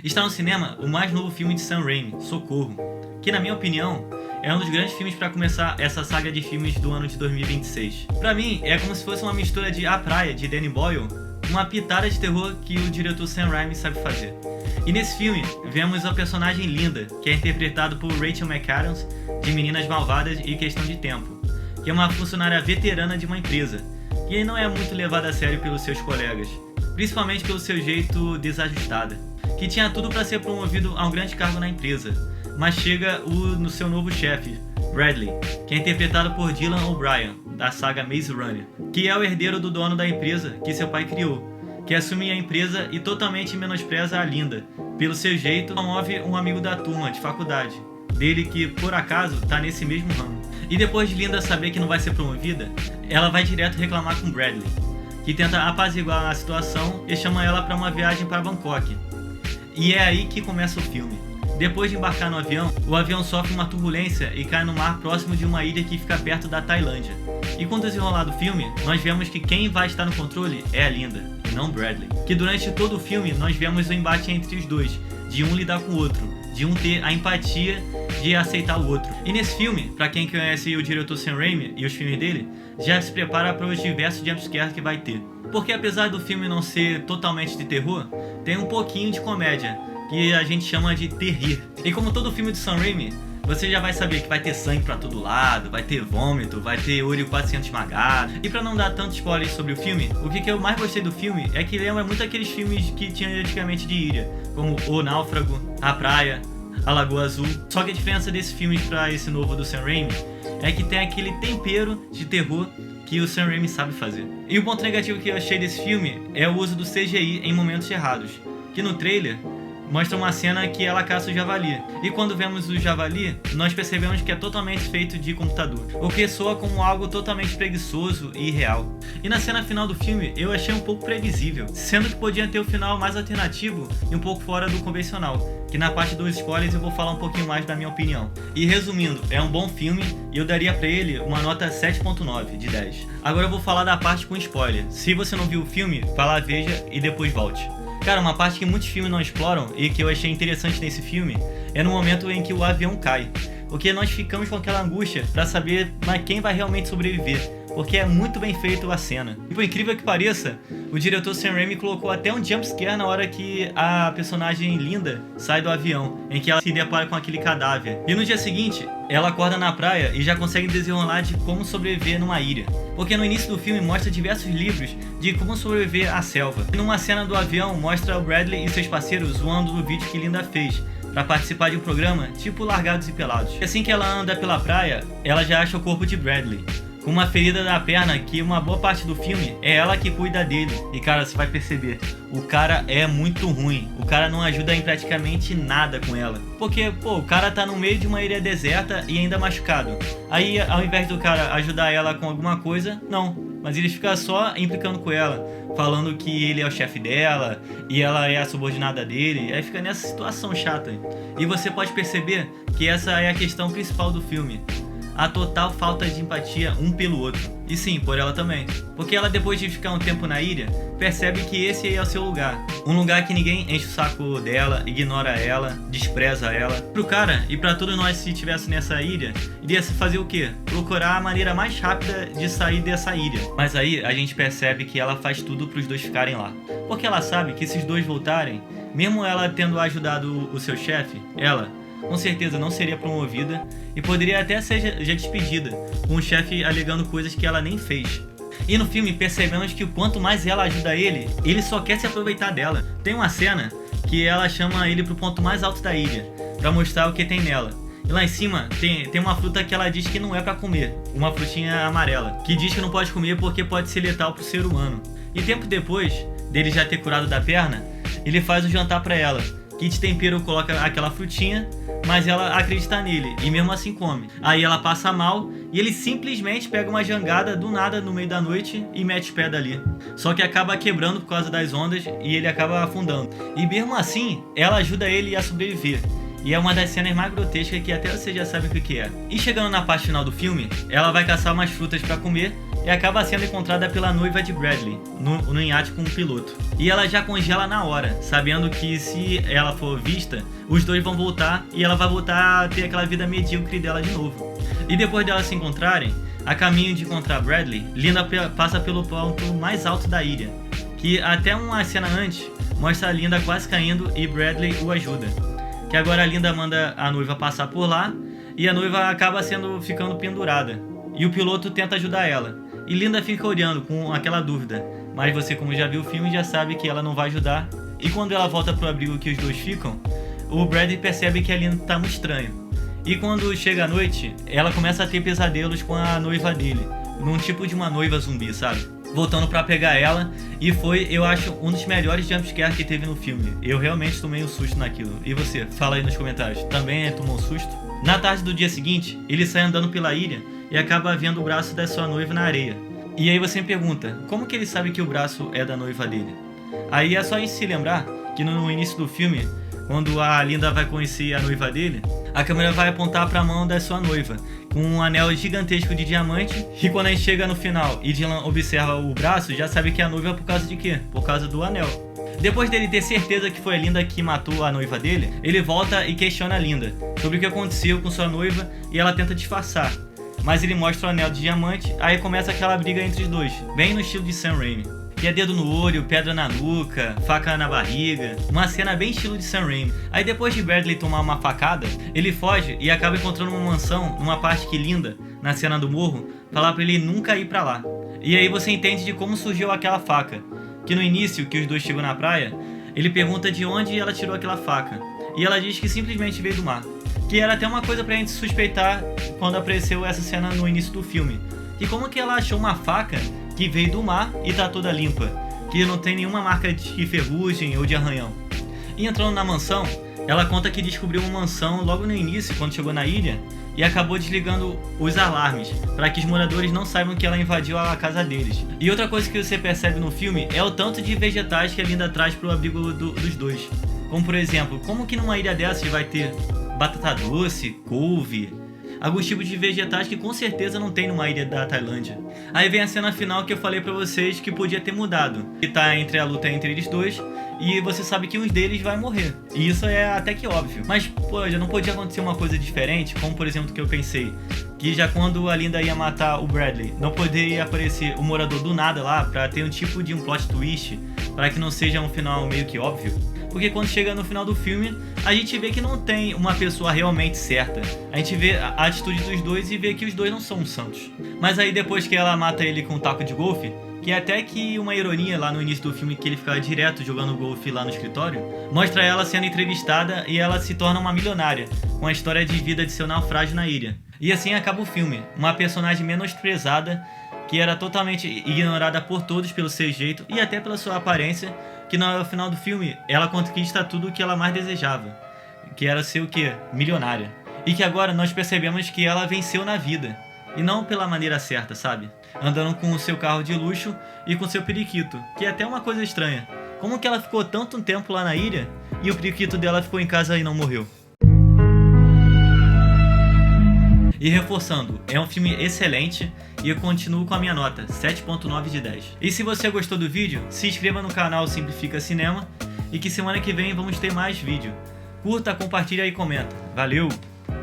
Está no cinema o mais novo filme de Sam Raimi, Socorro, que na minha opinião é um dos grandes filmes para começar essa saga de filmes do ano de 2026. Pra mim, é como se fosse uma mistura de A Praia, de Danny Boyle, uma pitada de terror que o diretor Sam Raimi sabe fazer. E nesse filme, vemos a personagem Linda, que é interpretado por Rachel McAdams, de Meninas Malvadas e Questão de Tempo, que é uma funcionária veterana de uma empresa, que não é muito levada a sério pelos seus colegas, principalmente pelo seu jeito desajustado, que tinha tudo para ser promovido a um grande cargo na empresa, mas chega no seu novo chefe, Bradley, que é interpretado por Dylan O'Brien, da saga Maze Runner, que é o herdeiro do dono da empresa que seu pai criou, que assume a empresa e totalmente menospreza a Linda. Pelo seu jeito, promove um amigo da turma de faculdade, dele que, por acaso, tá nesse mesmo ramo. E depois de Linda saber que não vai ser promovida, ela vai direto reclamar com Bradley, que tenta apaziguar a situação e chama ela para uma viagem para Bangkok. E é aí que começa o filme. Depois de embarcar no avião, o avião sofre uma turbulência e cai no mar próximo de uma ilha que fica perto da Tailândia. E com o desenrolar do filme, nós vemos que quem vai estar no controle é a Linda, e não Bradley. Que durante todo o filme nós vemos o embate entre os dois, de um lidar com o outro, de um ter a empatia de aceitar o outro. E nesse filme, pra quem conhece o diretor Sam Raimi e os filmes dele, já se prepara para os diversos jumpscares que vai ter. Porque apesar do filme não ser totalmente de terror, tem um pouquinho de comédia, que a gente chama de terrir. E como todo filme do Sam Raimi, você já vai saber que vai ter sangue pra todo lado, vai ter vômito, vai ter olho quase sendo esmagado. E pra não dar tanto spoiler sobre o filme, o que eu mais gostei do filme é que lembra muito aqueles filmes que tinha antigamente de ilha, como O Náufrago, A Praia, A Lagoa Azul. Só que a diferença desse filme pra esse novo do Sam Raimi é que tem aquele tempero de terror que o Sam Raimi sabe fazer. E o ponto negativo que eu achei desse filme é o uso do CGI em momentos errados, que no trailer mostra uma cena que ela caça o javali. E quando vemos o javali, nós percebemos que é totalmente feito de computador, o que soa como algo totalmente preguiçoso e irreal. E na cena final do filme, eu achei um pouco previsível, sendo que podia ter o final mais alternativo e um pouco fora do convencional, que na parte dos spoilers eu vou falar um pouquinho mais da minha opinião. E resumindo, é um bom filme e eu daria pra ele uma nota 7.9 de 10. Agora eu vou falar da parte com spoiler. Se você não viu o filme, vá lá, veja e depois volte. Cara, uma parte que muitos filmes não exploram e que eu achei interessante nesse filme é no momento em que o avião cai, porque nós ficamos com aquela angústia pra saber quem vai realmente sobreviver, porque é muito bem feito a cena. E por incrível que pareça, o diretor Sam Raimi colocou até um jumpscare na hora que a personagem Linda sai do avião, em que ela se depara com aquele cadáver. E no dia seguinte, ela acorda na praia e já consegue desenrolar de como sobreviver numa ilha. Porque no início do filme mostra diversos livros de como sobreviver à selva. E numa cena do avião mostra o Bradley e seus parceiros zoando no vídeo que Linda fez para participar de um programa tipo Largados e Pelados. E assim que ela anda pela praia, ela já acha o corpo de Bradley, com uma ferida na perna que uma boa parte do filme é ela que cuida dele. E cara, você vai perceber, o cara é muito ruim, o cara não ajuda em praticamente nada com ela. Porque, o cara tá no meio de uma ilha deserta e ainda machucado. Aí, ao invés do cara ajudar ela com alguma coisa, não. Mas ele fica só implicando com ela, falando que ele é o chefe dela e ela é a subordinada dele. Aí fica nessa situação chata. E você pode perceber que essa é a questão principal do filme: a total falta de empatia um pelo outro. E sim, por ela também. Porque ela, depois de ficar um tempo na ilha, percebe que esse é o seu lugar. Um lugar que ninguém enche o saco dela, ignora ela, despreza ela. Pro cara, e pra todos nós se estivesse nessa ilha, iria se fazer o quê? Procurar a maneira mais rápida de sair dessa ilha. Mas aí a gente percebe que ela faz tudo pros dois ficarem lá. Porque ela sabe que se os dois voltarem, mesmo ela tendo ajudado o seu chefe, ela com certeza não seria promovida e poderia até ser já despedida, com o chefe alegando coisas que ela nem fez. E no filme percebemos que quanto mais ela ajuda ele só quer se aproveitar dela. Tem uma cena que ela chama ele pro ponto mais alto da ilha, pra mostrar o que tem nela. E lá em cima tem uma fruta que ela diz que não é pra comer, uma frutinha amarela, que diz que não pode comer porque pode ser letal pro ser humano. E tempo depois dele já ter curado da perna, ele faz um jantar pra ela, que de tempero coloca aquela frutinha, mas ela acredita nele e mesmo assim come. Aí ela passa mal e ele simplesmente pega uma jangada do nada no meio da noite e mete o pé dali. Só que acaba quebrando por causa das ondas e ele acaba afundando. E mesmo assim, ela ajuda ele a sobreviver. E é uma das cenas mais grotescas que até você já sabe o que é. E chegando na parte final do filme, ela vai caçar umas frutas pra comer e acaba sendo encontrada pela noiva de Bradley, no iate com o piloto. E ela já congela na hora, sabendo que se ela for vista, os dois vão voltar e ela vai voltar a ter aquela vida medíocre dela de novo. E depois delas se encontrarem, a caminho de encontrar Bradley, Linda passa pelo ponto mais alto da ilha, que até uma cena antes mostra a Linda quase caindo e Bradley o ajuda. Que agora a Linda manda a noiva passar por lá e a noiva acaba ficando pendurada. E o piloto tenta ajudar ela. E Linda fica olhando com aquela dúvida, mas você, como já viu o filme, já sabe que ela não vai ajudar. E quando ela volta pro abrigo que os dois ficam, o Bradley percebe que a Linda tá muito estranho. E quando chega a noite, ela começa a ter pesadelos com a noiva dele, num tipo de uma noiva zumbi, sabe? Voltando pra pegar ela, e foi, eu acho, um dos melhores jumpscares que teve no filme. Eu realmente tomei um susto naquilo. E você? Fala aí nos comentários, também tomou um susto? Na tarde do dia seguinte, ele sai andando pela ilha e acaba vendo o braço da sua noiva na areia. E aí você me pergunta, como que ele sabe que o braço é da noiva dele? Aí é só a gente se lembrar que no início do filme, quando a Linda vai conhecer a noiva dele, a câmera vai apontar para a mão da sua noiva, com um anel gigantesco de diamante, e quando a gente chega no final e Dylan observa o braço, já sabe que é a noiva por causa de quê? Por causa do anel. Depois dele ter certeza que foi a Linda que matou a noiva dele, ele volta e questiona a Linda sobre o que aconteceu com sua noiva e ela tenta disfarçar. Mas ele mostra o anel de diamante, aí começa aquela briga entre os dois, bem no estilo de Sam Raimi. Que é dedo no olho, pedra na nuca, faca na barriga, uma cena bem estilo de Sam Raimi. Aí depois de Bradley tomar uma facada, ele foge e acaba encontrando uma mansão numa parte que Linda, na cena do morro, fala pra ele nunca ir pra lá. E aí você entende de como surgiu aquela faca, que no início, que os dois chegam na praia, ele pergunta de onde ela tirou aquela faca, e ela diz que simplesmente veio do mar. Que era até uma coisa pra gente suspeitar quando apareceu essa cena no início do filme. E como que ela achou uma faca que veio do mar e tá toda limpa, que não tem nenhuma marca de ferrugem ou de arranhão. E entrando na mansão, ela conta que descobriu uma mansão logo no início, quando chegou na ilha, e acabou desligando os alarmes, para que os moradores não saibam que ela invadiu a casa deles. E outra coisa que você percebe no filme é o tanto de vegetais que a Linda traz pro abrigo dos dois. Como por exemplo, como que numa ilha dessas vai ter batata doce, couve, alguns tipos de vegetais que com certeza não tem numa ilha da Tailândia. Aí vem a cena final que eu falei pra vocês que podia ter mudado, que tá entre a luta entre eles dois, e você sabe que um deles vai morrer. E isso é até que óbvio. Mas, pô, já não podia acontecer uma coisa diferente, como por exemplo que eu pensei, que já quando a Linda ia matar o Bradley, não poderia aparecer o morador do nada lá, pra ter um tipo de um plot twist, para que não seja um final meio que óbvio. Porque quando chega no final do filme, a gente vê que não tem uma pessoa realmente certa. A gente vê a atitude dos dois e vê que os dois não são santos. Mas aí depois que ela mata ele com um taco de golfe, que é até que uma ironia lá no início do filme, que ele fica direto jogando golfe lá no escritório, mostra ela sendo entrevistada e ela se torna uma milionária, com a história de vida de seu naufrágio na ilha. E assim acaba o filme, uma personagem menosprezada, que era totalmente ignorada por todos pelo seu jeito e até pela sua aparência, que no final do filme ela conquista tudo o que ela mais desejava, que era ser o quê? Milionária. E que agora nós percebemos que ela venceu na vida, e não pela maneira certa, sabe? Andando com o seu carro de luxo e com seu periquito, que é até uma coisa estranha. Como que ela ficou tanto tempo lá na ilha e o periquito dela ficou em casa e não morreu? E reforçando, é um filme excelente e eu continuo com a minha nota, 7.9 de 10. E se você gostou do vídeo, se inscreva no canal Simplifica Cinema e que semana que vem vamos ter mais vídeo. Curta, compartilha e comenta. Valeu!